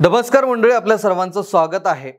नमस्कार मंडळी, आपल्या सर्वांचं स्वागत आहे।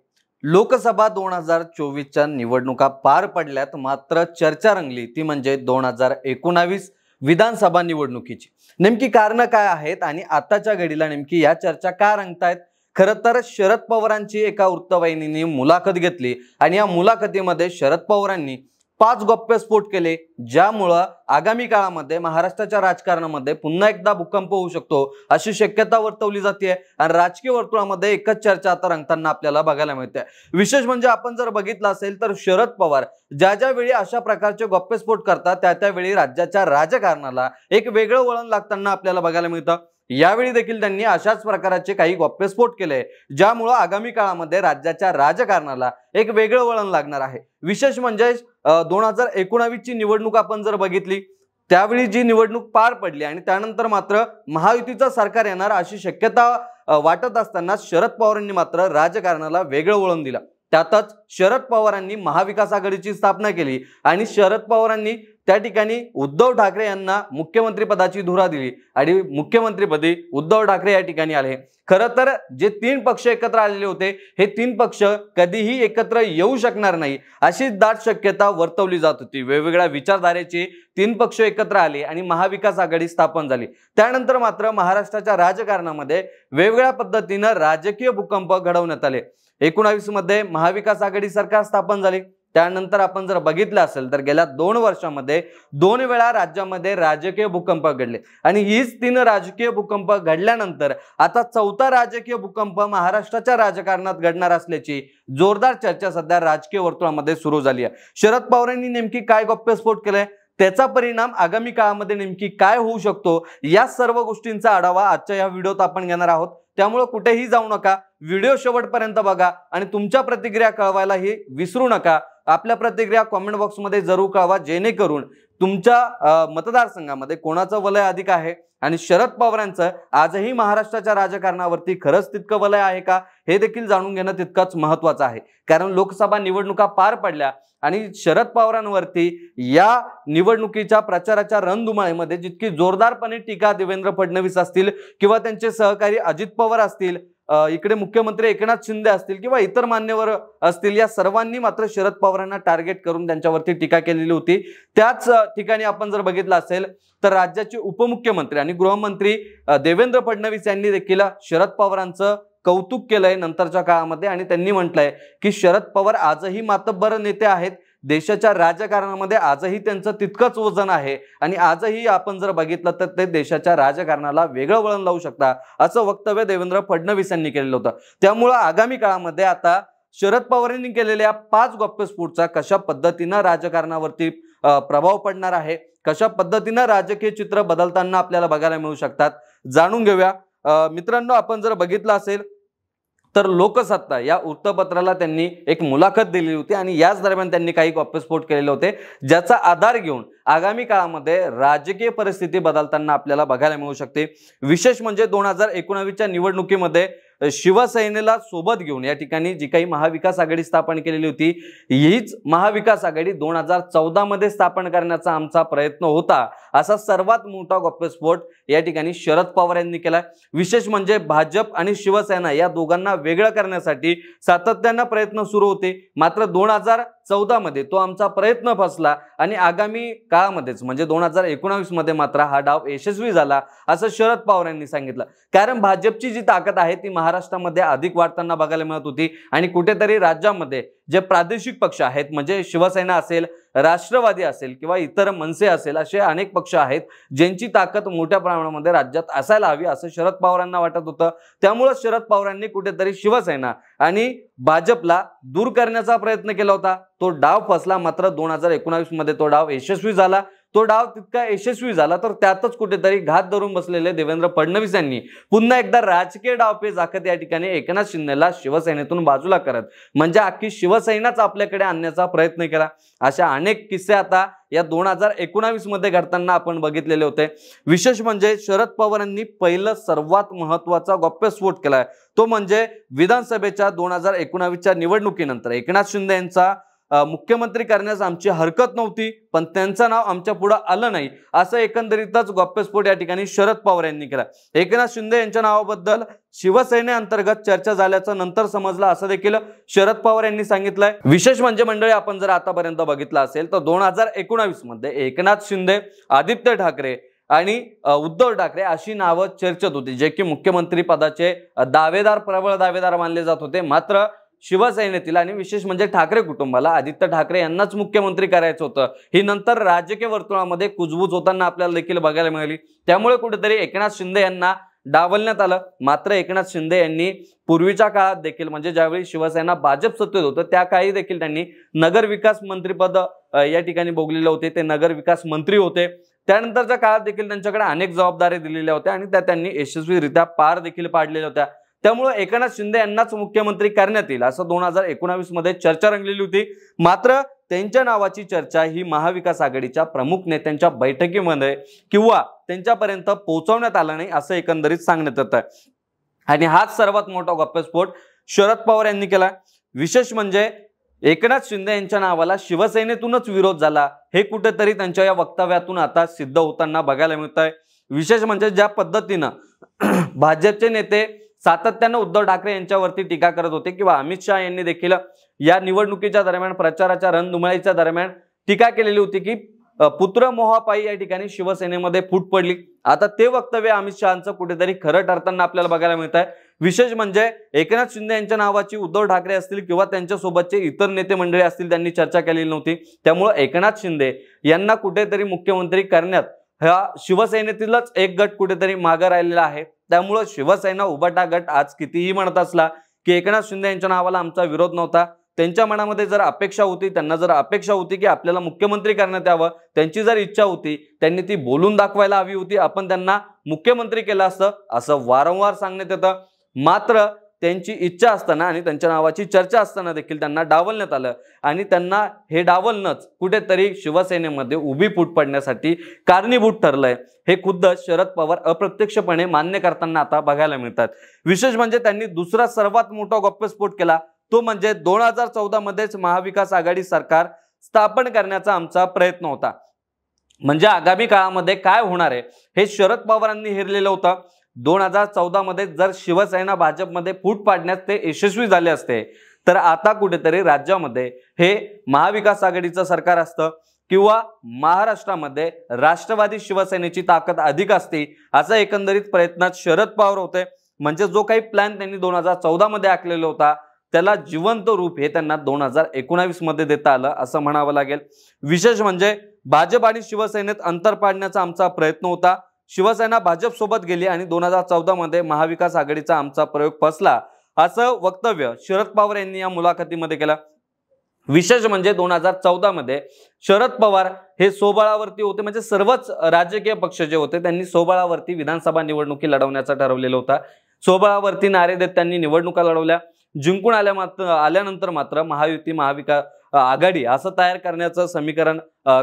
लोकसभा 2024च्या निवडणुका पार पडल्यात, मात्र चर्चा रंगली ती म्हणजे 2019 विधानसभा निवडणुकीची। नेमकी कारण काय आहेत आणि आताच्या घडीला नेमकी या चर्चा का रंगतायत? खरं तर शरद पवारांची एका वृत्तवाहिनीने मुलाखत घेतली आणि या मुलाखतीमध्ये शरद पवारांनी 5 गौप्यस्फोट केले, ज्यामुळे आगामी काळामध्ये महाराष्ट्राच्या राजकारणामध्ये पुन्हा एकदा भूकंप होऊ शकतो अशी शक्यता वर्तवली जाते आणि राजकीय वर्तुळामध्ये एकच चर्चा आता रंगताना आपल्याला बघायला मिळते। विशेष म्हणजे आपण जर बघितलं असेल तर शरद पवार ज्या वेळी अशा प्रकारचे गौप्यस्फोट करतात त्या वेळी राज्याच्या राजकारणाला एक वेगळं वळण लागताना आपल्याला बघायला मिळतं। यावेळी देखील त्यांनी अशाच प्रकारचे काही गौप्यस्फोट केले, ज्यामुळे आगामी काळामध्ये राज्याच्या राजकारणाला एक वेगळं वळण लागणार आहे। विशेष म्हणजे 2019 ची निवडणूक आपण जर बघितली, त्यावेळी जी निवडणूक पार पडली आणि त्यानंतर मात्र महायुतीचं सरकार येणार अशी शक्यता वाटत असताना शरद पवारांनी मात्र राजकारणाला वेगळं वळण दिलं। त्यातच शरद पवारांनी महाविकास आघाडीची स्थापना केली आणि शरद पवारांनी त्या ठिकाणी उद्धव ठाकरे यांना मुख्यमंत्री पदाची धुरा दिली आणि मुख्यमंत्रीपदी उद्धव ठाकरे या ठिकाणी आले। खरं तर जे 3 पक्ष एकत्र आलेले होते, हे 3 पक्ष कधीही एकत्र येऊ शकणार नाही अशी दाट शक्यता वर्तवली जात होती। वेगवेगळ्या विचारधारेचे 3 पक्ष एकत्र आले आणि महाविकास आघाडी स्थापन झाली। त्यानंतर मात्र महाराष्ट्राच्या राजकारणामध्ये वेगवेगळ्या पद्धतीने राजकीय भूकंप घडवण्यात आले। 19 मध्ये महाविकास आघाडी सरकार स्थापन झाले। त्यानंतर आपण जर बघितलं असेल तर गेल्या 2 वर्षांमध्ये 2 वेळा राज्यामध्ये राजकीय भूकंप घडले आणि हीच 3 राजकीय भूकंप घडल्यानंतर आता 4था राजकीय भूकंप महाराष्ट्राच्या राजकारणात घडणार असल्याची जोरदार चर्चा सध्या राजकीय वर्तुळामध्ये सुरू झाली आहे। शरद पवारांनी नेमकी काय गौप्यस्फोट केलाय, त्याचा परिणाम आगामी काळामध्ये नेमकी काय होऊ शकतो, या सर्व गोष्टींचा आढावा आजच्या या व्हिडिओत आपण घेणार आहोत। त्यामुळे कुठेही जाऊ नका, व्हिडिओ शेवटपर्यंत बघा आणि तुमच्या प्रतिक्रिया कळवायलाही विसरू नका। आपल्या प्रतिक्रिया कमेंट बॉक्समध्ये जरूर कळवा, जेणेकरून तुमच्या मतदारसंघामध्ये कोणाचं वलय अधिक आहे आणि शरद पवारांचं आजही महाराष्ट्राच्या राजकारणावरती खरंच तितकं वलय आहे का, हे देखील जाणून घेणं तितकंच महत्त्वाचं आहे। कारण लोकसभा निवडणुका पार पडल्या आणि शरद पवारांवरती या निवडणुकीच्या प्रचाराच्या रणधुमाळीमध्ये जितकी जोरदारपणे टीका देवेंद्र फडणवीस असतील किंवा त्यांचे सहकारी अजित पवार असतील, इकडे मुख्यमंत्री एकनाथ शिंदे असतील किंवा इतर मान्यवर असतील, या सर्वांनी मात्र शरद पवारांना टार्गेट करून त्यांच्यावरती टीका केलेली होती। त्याच ठिकाणी आपण जर बघितलं असेल तर राज्याचे उपमुख्यमंत्री आणि गृहमंत्री देवेंद्र फडणवीस यांनी देखील शरद पवारांचं कौतुक केलंय नंतरच्या काळामध्ये आणि त्यांनी म्हटलंय की शरद पवार आजही मातब्बर नेते आहेत, देशाच्या राजकारणामध्ये आजही त्यांचं तितकंच वजन आहे आणि आजही आपण जर बघितलं तर ते देशाच्या राजकारणाला वेगळं वळण लावू शकता, असं वक्तव्य देवेंद्र फडणवीस यांनी केलेलं होतं। त्यामुळे आगामी काळामध्ये आता शरद पवारांनी केलेल्या 5 गौप्यस्फोटचा कशा पद्धतीने राजकारणावरती प्रभाव पडणार आहे, कशा पद्धतीने राजकीय चित्र बदलताना आपल्याला बघायला मिळू शकतात, जाणून घेऊया। मित्रांनो, आपण जर बघितलं असेल तर लोकसत्ता या वृत्तपत्राला त्यांनी एक मुलाखत दिली होती आणि याच दरम्यान त्यांनी काही गौप्यस्फोट केलेले होते, ज्याचा आधार घेऊन आगामी काळामध्ये राजकीय परिस्थिती बदलताना आपल्याला बघायला मिळू शकते। विशेष म्हणजे 2019 च्या निवडणुकीमध्ये शिवसेनेला सोबत घेऊन या ठिकाणी जी काही महाविकास आघाडी स्थापन केलेली होती, हीच महाविकास आघाडी 2014 मध्ये स्थापन करण्याचा आमचा प्रयत्न होता, असा सर्वात मोठा गौप्यस्फोट या ठिकाणी शरद पवार यांनी केला। विशेष म्हणजे भाजप आणि शिवसेना या दोघांना वेगळं करण्यासाठी सातत्याने प्रयत्न सुरू होते, मात्र 2014 मध्ये तो आमचा प्रयत्न फसला आणि आगामी काळामध्येच म्हणजे 2019 मध्ये मात्र हा डाव यशस्वी झाला, असं शरद पवार यांनी सांगितलं। कारण भाजपची जी ताकद आहे ती महाराष्ट्रामध्ये अधिक वाढताना बघायला मिळत होती आणि कुठेतरी राज्यामध्ये जे प्रादेशिक पक्ष आहेत म्हणजे शिवसेना असेल, राष्ट्रवादी असेल किंवा इतर मनसे असेल, असे अनेक पक्ष आहेत ज्यांची ताकद मोठ्या प्रमाणामध्ये राज्यात असायला हवी असं शरद पवारांना वाटत होतं। त्यामुळे शरद पवारांनी कुठेतरी शिवसेना आणि भाजपला दूर करण्याचा प्रयत्न केला होता। तो डाव फसला, मात्र 2019 मध्ये तो डाव यशस्वी झाला। तो डाव तितका यशस्वी झाला तर त्यातच कुठेतरी घात धरून बसलेले देवेंद्र फडणवीस यांनी पुन्हा एकदा राजकीय डावपेच आखत या ठिकाणी एकनाथ शिंदेला शिवसेनेतून बाजूला करत म्हणजे अख्खी शिवसेनाच आपल्याकडे आणण्याचा प्रयत्न केला। अशा अनेक किस्से आता या 2019 मध्ये घडताना आपण बघितलेले होते। विशेष म्हणजे शरद पवारांनी पहिलं सर्वात महत्त्वाचा गौप्यस्फोट केलाय, तो म्हणजे विधानसभेच्या 2019 च्या निवडणुकीनंतर एकनाथ शिंदे यांचा मुख्यमंत्री करण्यास आमची हरकत नव्हती, पण त्यांचं नाव आमच्या पुढे आलं नाही, असं एकंदरीतच गप्पस्फोट या ठिकाणी शरद पवार यांनी केला। एकनाथ शिंदे यांच्या नावाबद्दल शिवसेनेअंतर्गत चर्चा झाल्याचं नंतर समजलं, असं देखील शरद पवार यांनी सांगितलंय। विशेष म्हणजे मंडळी, आपण जर आतापर्यंत बघितलं असेल तर 2019 मध्ये एकनाथ शिंदे, आदित्य ठाकरे आणि उद्धव ठाकरे अशी नावं चर्चेत होती, जे की मुख्यमंत्री पदाचे दावेदार, प्रबळ दावेदार मानले जात होते। मात्र शिवसेनेतील आणि विशेष म्हणजे ठाकरे कुटुंबाला आदित्य ठाकरे यांनाच मुख्यमंत्री करायचं होतं, ही नंतर राजकीय वर्तुळामध्ये कुजबूज होताना आपल्याला देखील बघायला मिळाली। त्यामुळे कुठेतरी एकनाथ शिंदे यांना डावलण्यात आलं। मात्र एकनाथ शिंदे यांनी पूर्वीच्या काळात देखील, म्हणजे ज्यावेळी शिवसेना भाजप सत्तेत होतं त्या काळी देखील त्यांनी नगर विकास मंत्रीपद या ठिकाणी भोगलेले होते, ते नगर विकास मंत्री होते। त्यानंतरच्या काळात देखील त्यांच्याकडे अनेक जबाबदारी दिलेल्या होत्या आणि त्या त्यांनी यशस्वीरित्या पार देखील पाडलेल्या होत्या। त्यामुळे एकनाथ शिंदे यांनाच मुख्यमंत्री करण्यात येईल असं 2019 मध्ये चर्चा रंगलेली होती। मात्र त्यांच्या नावाची चर्चा ही महाविकास आघाडीच्या प्रमुख नेत्यांच्या बैठकीमध्ये किंवा त्यांच्यापर्यंत पोहोचवण्यात आलं नाही, असं एकंदरीत सांगण्यात येतं। आणि हाच सर्वात मोठा गप्पस्फोट शरद पवार यांनी केला। विशेष म्हणजे एकनाथ शिंदे यांच्या नावाला शिवसेनेतूनच विरोध झाला, हे कुठेतरी त्यांच्या या वक्तव्यातून आता सिद्ध होताना बघायला मिळतंय। विशेष म्हणजे ज्या पद्धतीनं भाजपचे नेते सातत्याने उद्धव ठाकरे यांच्यावरती टीका करत होते किंवा अमित शहा यांनी देखील या निवडणुकीच्या दरम्यान, प्रचाराच्या रणधुमाळीच्या दरम्यान टीका केलेली होती की पुत्र मोहापायी या ठिकाणी शिवसेनेमध्ये फूट पडली। आता ते वक्तव्य अमित शहांचं कुठेतरी खरं ठरताना आपल्याला बघायला मिळत आहे। विशेष म्हणजे एकनाथ शिंदे यांच्या नावाची उद्धव ठाकरे असतील किंवा त्यांच्यासोबतचे इतर नेते मंडळी असतील त्यांनी चर्चा केलेली नव्हती। त्यामुळे एकनाथ शिंदे यांना कुठेतरी मुख्यमंत्री करण्यात हा शिवसेनेतीलच एक गट कुठेतरी मागे राहिलेला आहे। त्यामुळे शिवसेना उभाटा गट आज कितीही म्हणत असला की एकनाथ शिंदे यांच्या नावाला आमचा विरोध नव्हता, त्यांच्या मनामध्ये जर अपेक्षा होती, त्यांना जर अपेक्षा होती की आपल्याला मुख्यमंत्री करण्यात यावं, त्यांची जर इच्छा होती, त्यांनी ती बोलून दाखवायला हवी होती, आपण त्यांना मुख्यमंत्री केलं असतं, असं वारंवार सांगण्यात येतं। मात्र त्यांची इच्छा असताना आणि त्यांच्या नावाची चर्चा असताना देखील त्यांना डावलण्यात आलं आणि त्यांना हे डावलणंच कुठेतरी शिवसेनेमध्ये उभी फूट पडण्यासाठी कारणीभूत ठरलंय, हे खुद्द शरद पवार अप्रत्यक्षपणे मान्य करताना आता बघायला मिळतात। विशेष म्हणजे त्यांनी दुसरा सर्वात मोठा गप्पस्फोट केला, तो म्हणजे 2014 मध्येच महाविकास आघाडी सरकार स्थापन करण्याचा आमचा प्रयत्न होता। म्हणजे आगामी काळामध्ये काय होणार आहे हे शरद पवारांनी हेरलेलं होतं। 2014 मध्ये जर शिवसेना भाजपमध्ये फूट पाडण्यात ते यशस्वी झाले असते तर आता कुठेतरी राज्यामध्ये हे महाविकास आघाडीचं सरकार असतं किंवा महाराष्ट्रामध्ये राष्ट्रवादी शिवसेनेची ताकद अधिक असते, असा एकंदरीत प्रयत्नात शरद पवार होते। म्हणजे जो काही प्लॅन त्यांनी 2014 मध्ये आखलेला होता त्याला जिवंत रूप हे त्यांना 2019 मध्ये देता आलं असं म्हणावं लागेल। विशेष म्हणजे भाजप आणि शिवसेनेत अंतर पाडण्याचा आमचा प्रयत्न होता, शिवसेना भाजप सोबत गेली आणि 2014 मध्ये महाविकास आघाडीचा आमचा प्रयोग फसला, असं वक्तव्य शरद पवार यांनी या मुलाखतीमध्ये केलं। विशेष म्हणजे 2014 मध्ये शरद पवार हे सोबळावरती होते, म्हणजे सर्वच राजकीय पक्ष जे होते त्यांनी सोबळावरती विधानसभा निवडणुकी लढवण्याचा ठरवलेलं होता। सोबळावरती नारे देत त्यांनी निवडणुका लढवल्या, जिंकून आल्यानंतर मात्र महायुती महाविकास आघाडी असं तयार करण्याचं समीकरण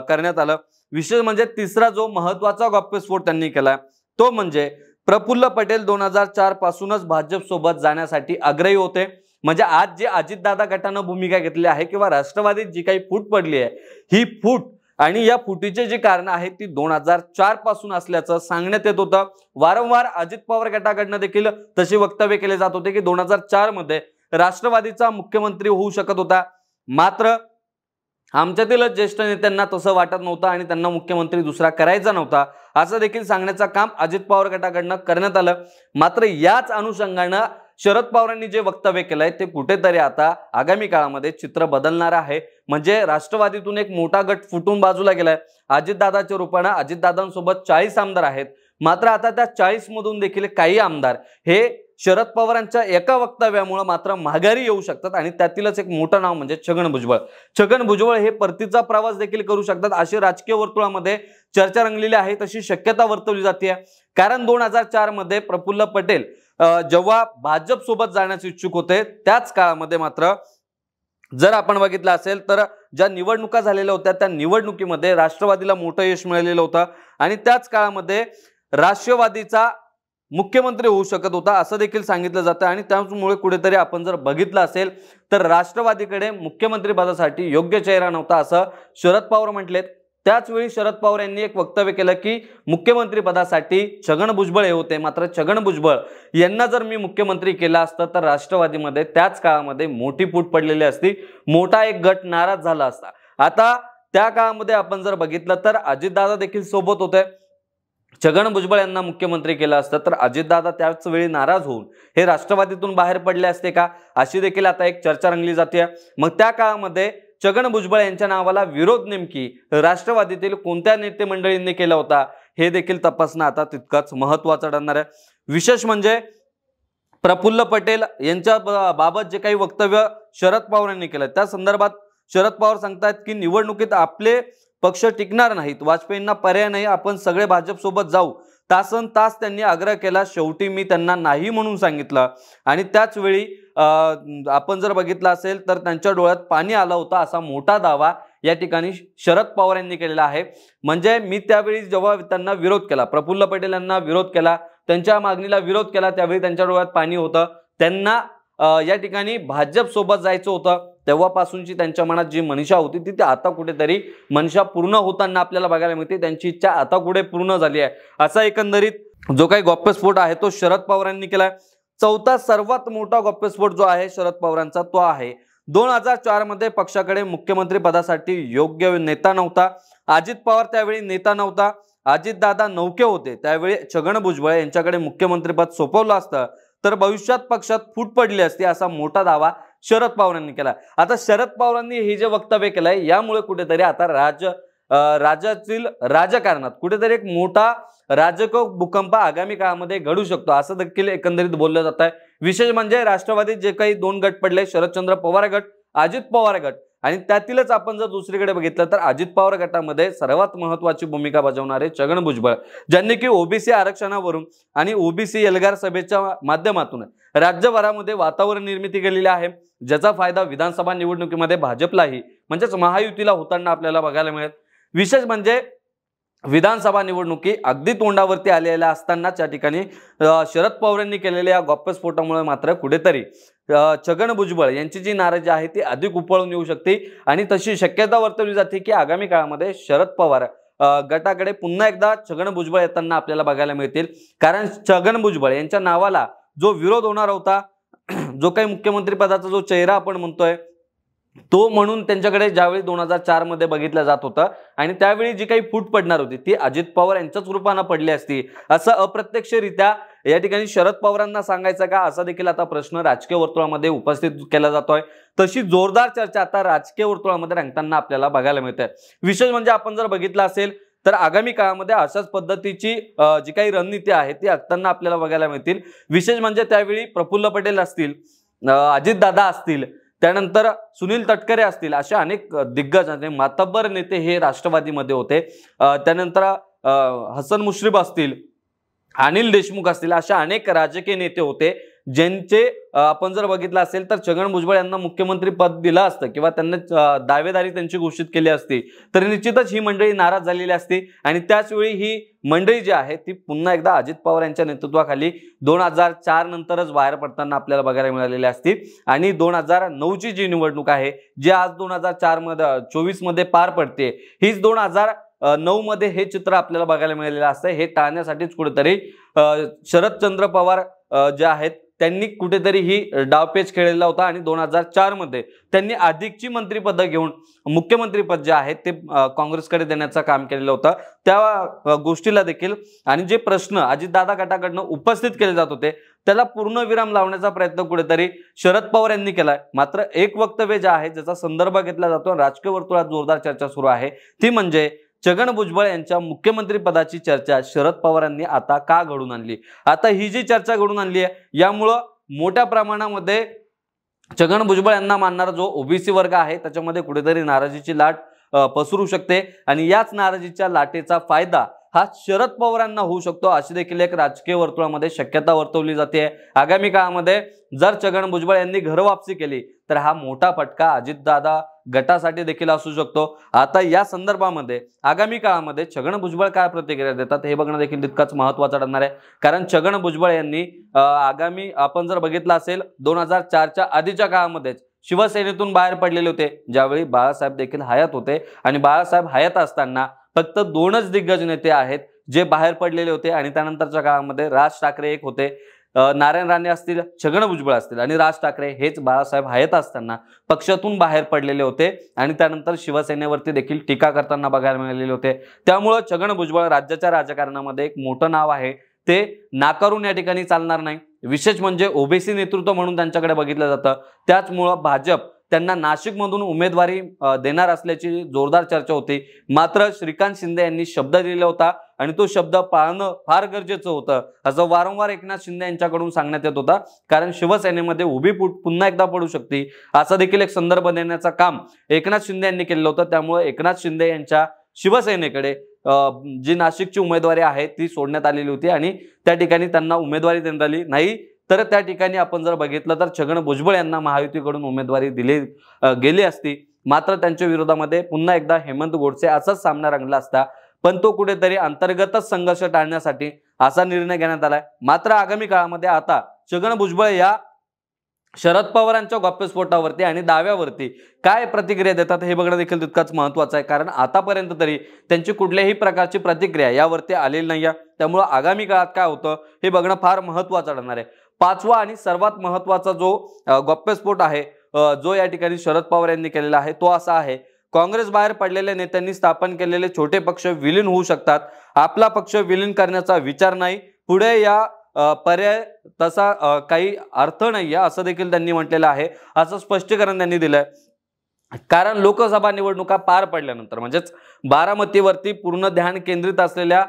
करण्यात आलं। विशेष म्हणजे तिसरा जो महत्वाचा गप्पस्फोट त्यांनी केला तो म्हणजे प्रफुल्ल पटेल 2004 पासूनच भाजप सोबत जाण्यासाठी आग्रही होते। म्हणजे आज जे अजितदादा गटानं भूमिका घेतली आहे किंवा राष्ट्रवादीत जी काही फूट पडली आहे, ही फूट आणि या फुटीचे जे कारण आहे ती 2004 पासून असल्याचं सांगण्यात येत होतं। वारंवार अजित पवार गटाकडनं देखील तशी वक्तव्य केले जात होते की 2004 मध्ये राष्ट्रवादीचा मुख्यमंत्री होऊ शकत होता। मात्र आमच्यातीलच ज्येष्ठ नेत्यांना तसं वाटत नव्हतं आणि त्यांना मुख्यमंत्री दुसरा करायचा नव्हता, असं देखील सांगण्याचं काम अजित पवार गटाकडनं करण्यात आलं। मात्र याच अनुषंगानं शरद पवारांनी जे वक्तव्य केलंय ते कुठेतरी आता आगामी काळामध्ये चित्र बदलणार आहे। म्हणजे राष्ट्रवादीतून एक मोठा गट फुटून बाजूला गेलाय। अजितदादाच्या रूपानं अजितदादांसोबत 40 आमदार आहेत, मात्र आता त्या 40 मधून देखील काही आमदार हे शरद पवारांच्या एका वक्तव्यामुळे मात्र माघारी येऊ शकतात आणि त्यातीलच एक मोठं नाव म्हणजे छगन भुजबळ। छगन भुजबळ हे परतीचा प्रवास देखील करू शकतात अशी राजकीय वर्तुळामध्ये चर्चा रंगलेली आहे, तशी शक्यता वर्तवली जाते। कारण 2004 मध्ये प्रफुल्ल पटेल जेव्हा भाजप सोबत जाण्यास इच्छुक होते त्याच काळामध्ये मात्र जर आपण बघितलं असेल तर ज्या निवडणुका झालेल्या होत्या त्या निवडणुकीमध्ये राष्ट्रवादीला मोठं यश मिळालेलं होतं आणि त्याच काळामध्ये राष्ट्रवादीचा मुख्यमंत्री होऊ शकत होता असं देखील सांगितलं जातं। आणि त्यामुळे कुठेतरी आपण जर बघितलं असेल तर राष्ट्रवादीकडे मुख्यमंत्री पदासाठी योग्य चेहरा नव्हता असं शरद पवार म्हटलेत। त्याचवेळी शरद पवार यांनी एक वक्तव्य केलं की मुख्यमंत्री पदासाठी छगन भुजबळ हे होते, मात्र छगन भुजबळ यांना जर मी मुख्यमंत्री केला असतं तर राष्ट्रवादीमध्ये त्याच काळामध्ये मोठी फूट पडलेली असती, मोठा एक गट नाराज झाला असता। आता त्या काळामध्ये आपण जर बघितलं तर अजितदादा देखील सोबत होते। छगन भुजबळ यांना मुख्यमंत्री केलं असतं तर अजितदादा त्याच वेळी नाराज होऊन हे राष्ट्रवादीतून बाहेर पडले असते का, अशी देखील आता एक चर्चा रंगली जाते। मग त्या काळामध्ये छगन भुजबळ यांच्या नावाला विरोध नेमकी राष्ट्रवादीतील कोणत्या नेते मंडळींनी केला होता हे देखील तपासणं आता तितकंच महत्त्वाचं ठरणार आहे। विशेष म्हणजे प्रफुल्ल पटेल यांच्या बाबत जे काही वक्तव्य शरद पवार यांनी केलं त्या संदर्भात शरद पवार सांगतात की निवडणुकीत आपले पक्ष टिकणार नाहीत, वाजपेयींना पर्याय नाही, आपण सगळे भाजप सोबत जाऊ। तासन तास त्यांनी आग्रह केला, शेवटी मी त्यांना नाही म्हणून सांगितलं। आणि त्याच वेळी आपण जर बघितलं असेल तर त्यांच्या डोळ्यात पाणी आलं होतं असा मोठा दावा या ठिकाणी शरद पवार यांनी केलेला आहे। म्हणजे मी त्यावेळी जेव्हा त्यांना विरोध केला, प्रफुल्ल पटेल यांना विरोध केला, त्यांच्या मागणीला विरोध केला, त्यावेळी त्यांच्या डोळ्यात पाणी होतं, त्यांना या ठिकाणी भाजप सोबत जायचं होतं। तेव्हापासूनची त्यांच्या मनात जी मनीषा होती ती आता कुठेतरी मनीषा पूर्ण होताना आपल्याला बघायला मिळते, त्यांची इच्छा आता कुठे पूर्ण झाली आहे। असा एकंदरीत जो काही गौप्यस्फोट आहे तो शरद पवारांनी केलाय। चौथा सर्वात मोठा गौप्यस्फोट जो आहे शरद पवारांचा तो आहे 2004 मध्ये पक्षाकडे मुख्यमंत्री पदासाठी योग्य नेता नव्हता। अजित पवार त्यावेळी नेता नव्हता, अजितदादा नौके होते, त्यावेळी छगन भुजबळ यांच्याकडे मुख्यमंत्रीपद सोपवलं असतं तर भविष्यात पक्षात फूट पडली असती असा मोठा दावा शरद पवारांनी केला। आता शरद पवारांनी हे जे वक्तव्य केलंय यामुळे कुठेतरी आता राज्यातील राजकारणात कुठेतरी एक मोठा राजकीय भूकंप आगामी काळामध्ये घडू शकतो असं देखील एकंदरीत बोललं जात आहे। विशेष म्हणजे राष्ट्रवादीत जे काही दोन गट पडले, शरदचंद्र पवार गट, अजित पवार गट, आणि त्यातीलच आपण जर दुसरीकडे बघितलं तर अजित पवार गटामध्ये सर्वात महत्त्वाची भूमिका बजावणारे छगन भुजबळ, ज्यांनी की ओबीसी आरक्षणावरून आणि ओबीसी एल्गार सभेच्या माध्यमातून राज्यभरामध्ये वातावरण निर्मिती केलेली आहे, ज्याचा फायदा विधानसभा निवडणुकीमध्ये भाजपलाही म्हणजेच महायुतीला होताना आपल्याला बघायला मिळेल। विशेष म्हणजे विधानसभा निवडणुकी अगदी तोंडावरती आलेल्या असताना त्या ठिकाणी शरद पवार यांनी केलेल्या गौप्यस्फोटामुळे मात्र कुठेतरी छगन भुजबळ यांची जी नाराजी आहे ती अधिक उपळून येऊ शकते आणि तशी शक्यता वर्तवली जाते की आगामी काळामध्ये शरद पवार गटाकडे पुन्हा एकदा छगन भुजबळ येताना आपल्याला बघायला मिळतील। कारण छगन भुजबळ यांच्या नावाला जो विरोध होणार होता, जो काही मुख्यमंत्री पदाचा जो चेहरा आपण म्हणतोय तो म्हणून त्यांच्याकडे ज्यावेळी 2004 मध्ये बघितलं जात होतं आणि त्यावेळी जी काही फूट पडणार होती ती अजित पवार यांच्याच रूपाने पडली असती असं अप्रत्यक्षरित्या या ठिकाणी शरद पवारांना सांगायचं का, असा देखील आता प्रश्न राजकीय वर्तुळामध्ये उपस्थित केला जातोय। तशी जोरदार चर्चा आता राजकीय वर्तुळामध्ये रंगताना आपल्याला बघायला मिळते। विशेष म्हणजे आपण जर बघितलं असेल तर आगामी काळामध्ये अशाच पद्धतीची जी काही रणनीती आहे ती आखताना आपल्याला बघायला मिळतील। विशेष म्हणजे त्यावेळी प्रफुल्ल पटेल असतील, अजितदादा असतील, त्यानंतर सुनील तटकरे असतील, अशा अनेक दिग्गज आणि मातब्बर नेते हे राष्ट्रवादीमध्ये होते। त्यानंतर हसन मुश्रीफ असतील, अनिल देशमुख असतील, अशा अनेक राजकीय नेते होते ज्यांचे आपण जर बघितलं असेल तर छगन भुजबळ यांना मुख्यमंत्री पद दिलं असतं किंवा त्यांना दावेदारी त्यांची घोषित केली असती तर निश्चितच ही मंडळी नाराज झालेली असती आणि त्याच वेळी ही मंडळी जी आहे ती पुन्हा एकदा अजित पवार यांच्या नेतृत्वाखाली 2004 नंतरच बाहेर पडताना आपल्याला बघायला मिळालेली असती। आणि 2009 ची जी निवडणूक आहे जी आज 2024 मध्ये पार पडते, हीच 2009 मध्ये हे चित्र आपल्याला बघायला मिळालेलं असतं। हे टाळण्यासाठीच कुठेतरी शरदचंद्र पवार जे आहेत त्यांनी कुठेतरी ही डावपेच खेळलेला होता आणि 2004 मध्ये त्यांनी अधिकची मंत्रिपद घेऊन मुख्यमंत्रीपद जे आहे ते काँग्रेसकडे देण्याचं काम केलेलं होतं। त्या गोष्टीला देखील आणि जे प्रश्न अजितदादा गटाकडनं उपस्थित केले जात होते त्याला पूर्णविराम लावण्याचा प्रयत्न कुठेतरी शरद पवार यांनी केलाय। मात्र एक वक्तव्य जे आहे ज्याचा संदर्भ घेतला जातो, राजकीय वर्तुळात जोरदार चर्चा सुरू आहे, ती म्हणजे छगन भुजबळ यांच्या मुख्यमंत्री पदाची चर्चा शरद पवारांनी आता का घडून आणली। आता ही जी चर्चा घडून आणली आहे यामुळं मोठ्या प्रमाणामध्ये छगन भुजबळ यांना मानणारा जो ओबीसी वर्ग आहे त्याच्यामध्ये कुठेतरी नाराजीची लाट पसरू शकते आणि याच नाराजीच्या लाटेचा फायदा हा शरद पवारांना होऊ शकतो अशी देखील एक राजकीय वर्तुळामध्ये शक्यता वर्तवली जाते। आगामी काळामध्ये जर छगन भुजबळ यांनी घरवापसी केली तर हा मोठा फटका अजितदादा गटासाठी देखील असू शकतो। आता या संदर्भामध्ये आगामी काळामध्ये छगन भुजबळ काय प्रतिक्रिया देतात हे बघणं देखील तितकंच महत्त्वाचं ठरणार आहे। कारण छगन भुजबळ यांनी आगामी आपण जर बघितलं असेल 2004च्या आधीच्या काळामध्ये शिवसेनेतून बाहेर पडलेले होते, ज्यावेळी बाळासाहेब देखील हयात होते आणि बाळासाहेब हयात असताना फक्त 2च दिग्गज नेते आहेत जे बाहेर पडलेले होते आणि त्यानंतरच्या काळामध्ये राज ठाकरे एक होते, नारायण राणे असतील, छगन भुजबळ असतील आणि राज ठाकरे हेच बाळासाहेब हयात असताना पक्षातून बाहेर पडलेले होते आणि त्यानंतर शिवसेनेवरती देखील टीका करताना बघायला मिळालेले होते। त्यामुळे छगन भुजबळ राज्याच्या राजकारणामध्ये एक मोठं नाव आहे, ते नाकारून या ठिकाणी चालणार नाही। विशेष म्हणजे ओबीसी नेतृत्व म्हणून त्यांच्याकडे बघितलं जातं, त्याचमुळे भाजप त्यांना नाशिकमधून उमेदवारी देणार असल्याची जोरदार चर्चा होती। मात्र श्रीकांत शिंदे यांनी शब्द दिला होता आणि तो शब्द पाळणं फार गरजेचं होतं असं वारंवार एकनाथ शिंदे यांच्याकडून सांगण्यात येत होता। कारण शिवसेनेमध्ये उभी पुन्हा एकदा पडू शकते असा देखील एक संदर्भ देण्याचं काम एकनाथ शिंदे यांनी केलं होतं। त्यामुळे एकनाथ शिंदे यांच्या शिवसेनेकडे जी नाशिकची उमेदवारी आहे ती सोडण्यात आलेली होती आणि त्या ठिकाणी त्यांना उमेदवारी देण्यात आली नाही। तर त्या ठिकाणी आपण जर बघितलं तर छगन भुजबळ यांना महायुतीकडून उमेदवारी दिली गेली असती, मात्र त्यांच्या विरोधामध्ये पुन्हा एकदा हेमंत गोडसे असाच सामना रंगला असता, पण तो कुठेतरी अंतर्गतच संघर्ष टाळण्यासाठी असा निर्णय घेण्यात आलाय। मात्र आगामी काळामध्ये आता छगन भुजबळ या शरद पवारांच्या गप्पस्फोटावरती आणि दाव्यावरती काय प्रतिक्रिया देतात हे बघणं देखील तितकंच महत्त्वाचं आहे। कारण आतापर्यंत तरी त्यांची कुठल्याही प्रकारची प्रतिक्रिया यावरती आलेली नाही आहे, त्यामुळे आगामी काळात काय होतं हे बघणं फार महत्त्वाचं ठरणार आहे। पाचवा आणि सर्वात महत्त्वाचा जो गप्पस्फोट आहे जो या ठिकाणी शरद पवार यांनी केलेला आहे तो असा आहे, काँग्रेस बाहेर पडलेल्या नेत्यांनी स्थापन केलेले छोटे पक्ष विलीन होऊ शकतात, आपला पक्ष विलीन करण्याचा विचार नाही, पुढे या पर्याय तसा काही अर्थ नाहीये असं देखील त्यांनी म्हटलेलं आहे। असं स्पष्टीकरण त्यांनी दिलंय। कारण लोकसभा निवडणुका पार पडल्यानंतर म्हणजेच बारामतीवरती पूर्ण ध्यान केंद्रित असलेल्या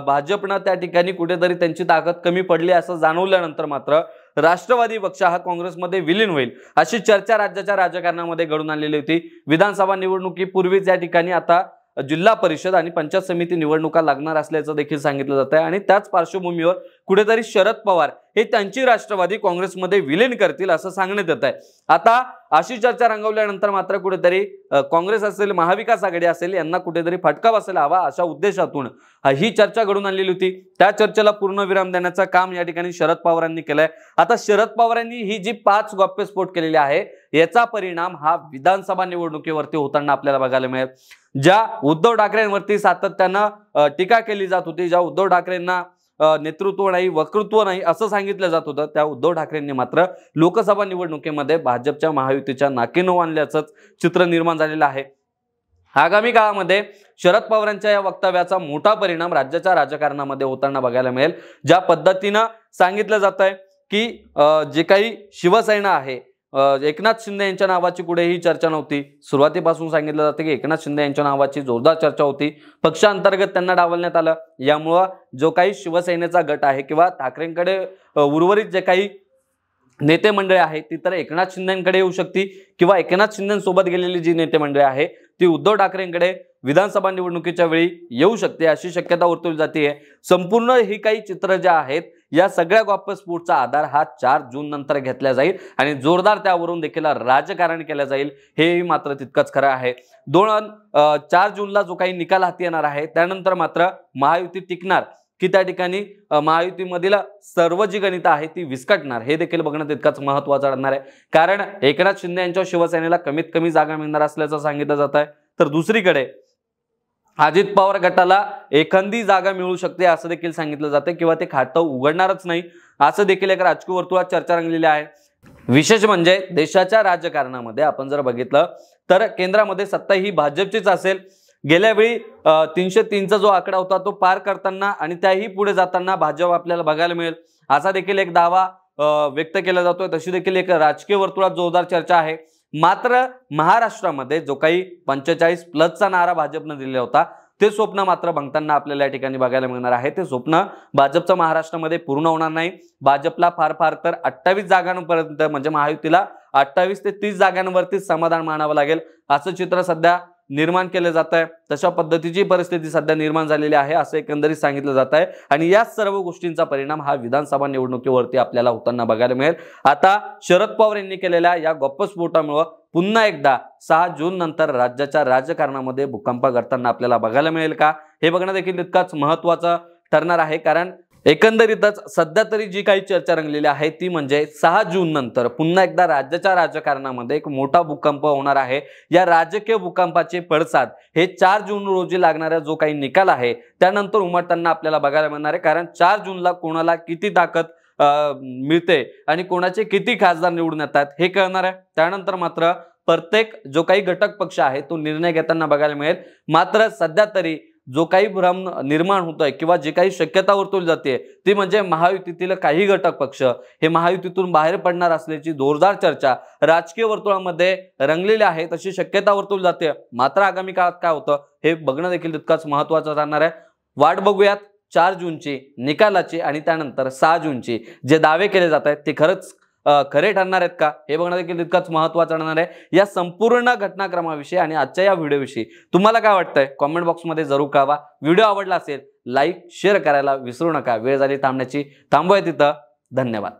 भाजपनं त्या ठिकाणी कुठेतरी त्यांची ताकद कमी पडली असं जाणवल्यानंतर मात्र राष्ट्रवादी पक्ष हा काँग्रेसमध्ये विलीन होईल अशी चर्चा राज्याच्या राजकारणामध्ये घडून आलेली होती। विधानसभा निवडणुकीपूर्वीच या ठिकाणी आता जिल्हा परिषद आणि पंचायत समिती निवडणुका लागणार असल्याचं देखील सांगितलं जात आहे आणि त्याच पार्श्वभूमीवर कुठेतरी शरद पवार हे त्यांची राष्ट्रवादी काँग्रेसमध्ये विलीन करतील असं सांगण्यात येत आहे। आता अशी चर्चा रंगवल्यानंतर मात्र कुठेतरी काँग्रेस असेल, महाविकास आघाडी असेल यांना कुठेतरी फटका बसायला हवा अशा उद्देशातून ही चर्चा घडून आणलेली होती। त्या चर्चेला पूर्णविराम देण्याचं काम या ठिकाणी शरद पवारांनी केलंय। आता शरद पवारांनी ही जी 5 गप्पस्फोट केलेली आहे याचा परिणाम हा विधानसभा निवडणुकीवरती होताना आपल्याला बघायला मिळेल। ज्या उद्धव ठाकरेंवरती सातत्यानं टीका केली जात होती, ज्या उद्धव ठाकरेंना नेतृत्व नाही, वक्तृत्व नाही असं सांगितलं जात होतं, त्या उद्धव ठाकरेंनी मात्र लोकसभा निवडणुकीमध्ये भाजपच्या महायुतीच्या नाकीनऊ आणल्याचं चित्र निर्माण झालेलं आहे। आगामी काळामध्ये शरद पवारांच्या या वक्तव्याचा मोठा परिणाम राज्याच्या राजकारणामध्ये होताना बघायला मिळेल। ज्या पद्धतीनं सांगितलं जात आहे की जे काही शिवसेना आहे एकनाथ शिंदे यांच्या नावाची कुठेही चर्चा नव्हती, सुरुवातीपासून सांगितलं जातं की एकनाथ शिंदे यांच्या नावाची जोरदार चर्चा होती, पक्षांतर्गत त्यांना डावलण्यात आलं। यामुळं जो काही शिवसेनेचा गट आहे किंवा ठाकरेंकडे उर्वरित जे काही नेते मंडळी आहे ती तर एकनाथ शिंदेंकडे येऊ शकते किंवा एकनाथ शिंदेंसोबत गेलेली जी नेते मंडळी आहे ती उद्धव ठाकरेंकडे विधानसभा निवडणुकीच्या वेळी येऊ शकते अशी शक्यता वर्तवली जाते। संपूर्ण ही काही चित्र जे आहेत या सगळ्या गप्पस्फोटचा आधार हा 4 जून नंतर घेतला जाईल आणि जोरदार त्यावरून देखील राजकारण केलं जाईल, हे मात्र तितकंच खरं आहे। 4 जूनला जो काही निकाल हाती येणार आहे त्यानंतर मात्र महायुती टिकणार की त्या ठिकाणी महायुतीमधील सर्व जी गणित आहे ती विस्कटणार हे देखील बघणं तितकंच महत्त्वाचं ठरणार आहे। कारण एकनाथ शिंदे यांच्या शिवसेनेला कमीत कमी जागा मिळणार असल्याचं सांगितलं जात आहे, तर दुसरीकडे अजित पवार गटाला एखादी जागा मिळू शकते असं देखील सांगितलं जाते किंवा ते खातं उघडणारच नाही असं देखील एक राजकीय वर्तुळात चर्चा रंगलेली आहे। विशेष म्हणजे देशाच्या राजकारणामध्ये आपण जर बघितलं तर केंद्रामध्ये सत्ता ही भाजपचीच असेल। गेल्या वेळी 303चा जो आकडा होता तो पार करताना आणि त्याही पुढे जाताना भाजप आपल्याला बघायला मिळेल असा देखील एक दावा व्यक्त केला जातोय, तशी देखील एक राजकीय वर्तुळात जोरदार चर्चा आहे। मात्र महाराष्ट्रामध्ये जो काही 45+ नारा भाजपने दिलेला होता ते स्वप्न मात्र भंगताना आपल्याला या ठिकाणी बघायला मिळणार आहे। ते स्वप्न भाजपचं महाराष्ट्रामध्ये पूर्ण होणार नाही। भाजपला फार फार तर 28 जागांपर्यंत म्हणजे महायुतीला 28 ते 30 जागांवरती समाधान मानावं लागेल असं चित्र सध्या निर्माण केलं जात आहे। तशा पद्धतीची परिस्थिती सध्या निर्माण झालेली आहे असं एकंदरीत सांगितलं जात आहे आणि या सर्व गोष्टींचा परिणाम हा विधानसभा निवडणुकीवरती आपल्याला होताना बघायला मिळेल। आता शरद पवार यांनी केलेल्या या गप्पस्फोटामुळे पुन्हा एकदा 6 जून नंतर राज्याच्या राजकारणामध्ये भूकंप घडताना आपल्याला बघायला मिळेल का, हे बघणं देखील तितकंच महत्त्वाचं ठरणार आहे। कारण एकंदरीतच सध्या तरी जी काही चर्चा रंगलेली आहे ती म्हणजे 6 जून नंतर पुन्हा एकदा राज्याच्या राजकारणामध्ये एक मोठा भूकंप होणार आहे। या राजकीय भूकंपाचे पडसाद हे 4 जून रोजी लागणारा जो काही निकाल आहे त्यानंतर उमटताना आपल्याला बघायला मिळणार आहे। कारण 4 जूनला कोणाला किती ताकद मिळते आणि कोणाचे किती खासदार निवडून येतात हे कळणार आहे। त्यानंतर मात्र प्रत्येक जो काही घटक पक्ष आहे तो निर्णय घेताना बघायला मिळेल। मात्र सध्या तरी जो काही भ्रम निर्माण होतोय किंवा जी काही शक्यता वर्तवली जाते ती म्हणजे महायुतीतील काही घटक पक्ष हे महायुतीतून बाहेर पडणार असल्याची जोरदार चर्चा राजकीय वर्तुळामध्ये रंगलेली आहे, तशी शक्यता वर्तवली जाते। मात्र आगामी काळात काय होतं हे बघणं देखील तितकंच महत्त्वाचं राहणार आहे। वाट बघूयात 4 जूनची निकालाची आणि त्यानंतर 6 जूनची जे दावे केले जात आहेत ते खरंच खरे ठरणार आहेत का हे बघणं देखील तितकंच महत्त्वाचं ठरणार आहे। या संपूर्ण घटनाक्रमाविषयी आणि आजच्या या व्हिडिओविषयी तुम्हाला काय वाटतंय कमेंट बॉक्समध्ये जरूर कळवा। व्हिडिओ आवडला असेल लाईक शेअर करायला विसरू नका। वेळ झाली थांबण्याची, थांबूया तिथं। धन्यवाद।